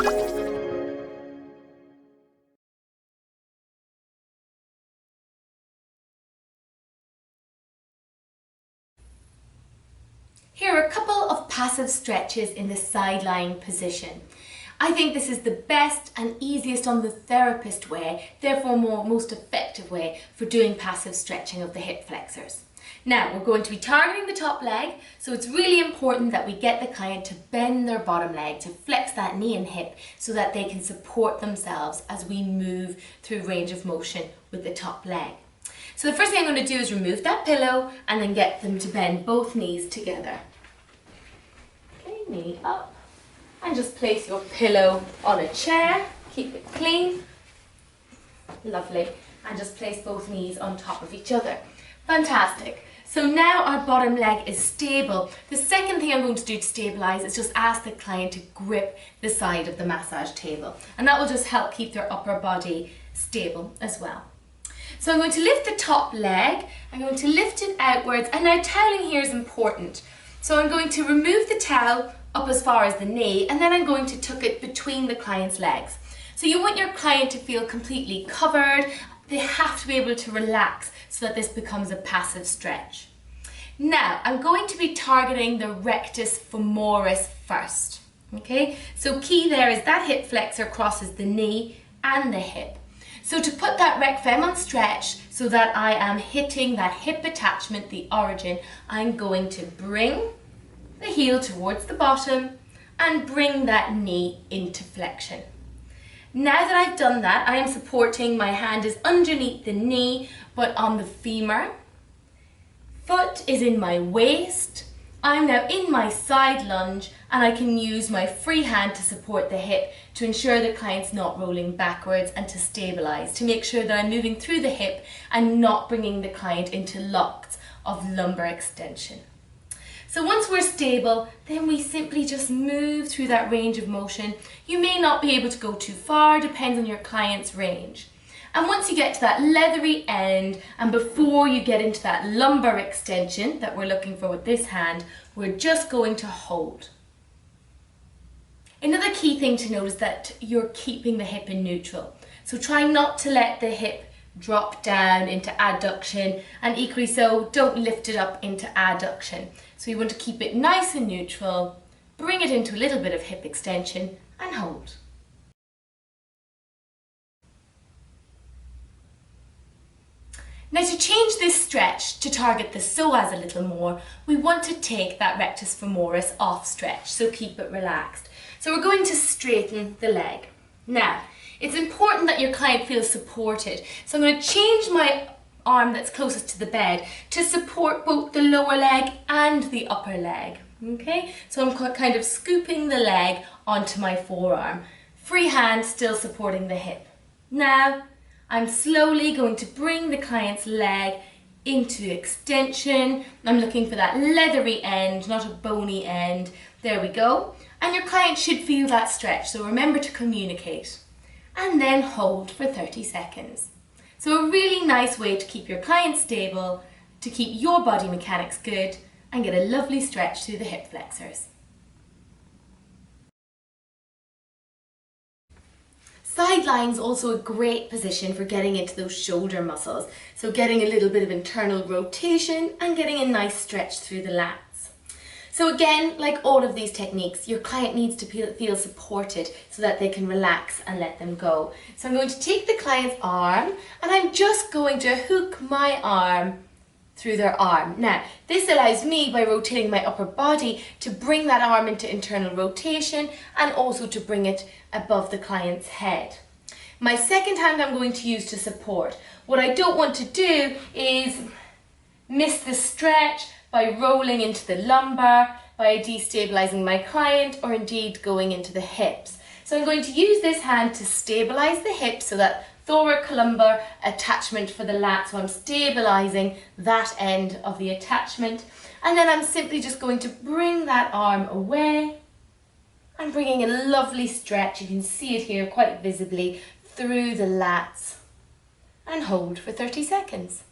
Here are a couple of passive stretches in the side-lying position. I think this is the best and easiest on the therapist way, therefore most effective way for doing passive stretching of the hip flexors. Now we're going to be targeting the top leg, so it's really important that we get the client to bend their bottom leg, to flex that knee and hip so that they can support themselves as we move through range of motion with the top leg. So the first thing I'm going to do is remove that pillow and then get them to bend both knees together. Okay, knee up, and just place your pillow on a chair, keep it clean, lovely, and just place both knees on top of each other. Fantastic. So now our bottom leg is stable. The second thing I'm going to do to stabilise is just ask the client to grip the side of the massage table, and that will just help keep their upper body stable as well. So I'm going to lift the top leg, I'm going to lift it outwards, and now toweling here is important. So I'm going to remove the towel up as far as the knee, and then I'm going to tuck it between the client's legs. So you want your client to feel completely covered. They have to be able to relax so that this becomes a passive stretch. Now I'm going to be targeting the rectus femoris first. Okay, so key there is that hip flexor crosses the knee and the hip. So to put that rec fem on stretch so that I am hitting that hip attachment, the origin, I'm going to bring the heel towards the bottom and bring that knee into flexion. Now that I've done that, I am supporting, my hand is underneath the knee but on the femur. Foot is in my waist. I'm now in my side lunge, and I can use my free hand to support the hip to ensure the client's not rolling backwards and to stabilise, to make sure that I'm moving through the hip and not bringing the client into locks of lumbar extension. So once we're stable, then we simply just move through that range of motion. You may not be able to go too far, depends on your client's range. And once you get to that leathery end, and before you get into that lumbar extension that we're looking for with this hand, we're just going to hold. Another key thing to note is that you're keeping the hip in neutral. So try not to let the hip drop down into adduction, and equally so, don't lift it up into adduction. So you want to keep it nice and neutral, bring it into a little bit of hip extension and hold. Now to change this stretch to target the psoas a little more, we want to take that rectus femoris off stretch, so keep it relaxed. So we're going to straighten the leg. Now, it's important that your client feels supported, so I'm going to change my arm that's closest to the bed to support both the lower leg and the upper leg. Okay, so I'm kind of scooping the leg onto my forearm. Free hand still supporting the hip. Now, I'm slowly going to bring the client's leg into extension. I'm looking for that leathery end, not a bony end. There we go. And your client should feel that stretch, so remember to communicate. And then hold for 30 seconds. So a really nice way to keep your client stable, to keep your body mechanics good, and get a lovely stretch through the hip flexors. Sidelying is also a great position for getting into those shoulder muscles, so getting a little bit of internal rotation and getting a nice stretch through the lats. So again, like all of these techniques, your client needs to feel supported so that they can relax and let them go. So I'm going to take the client's arm and I'm just going to hook my arm through their arm. Now, this allows me, by rotating my upper body, to bring that arm into internal rotation and also to bring it above the client's head. My second hand I'm going to use to support. What I don't want to do is miss the stretch by rolling into the lumbar, by destabilizing my client, or indeed going into the hips. So I'm going to use this hand to stabilize the hips, so that thoracolumbar attachment for the lat, so I'm stabilizing that end of the attachment, and then I'm simply just going to bring that arm away and bringing a lovely stretch, you can see it here quite visibly, through the lats, and hold for 30 seconds.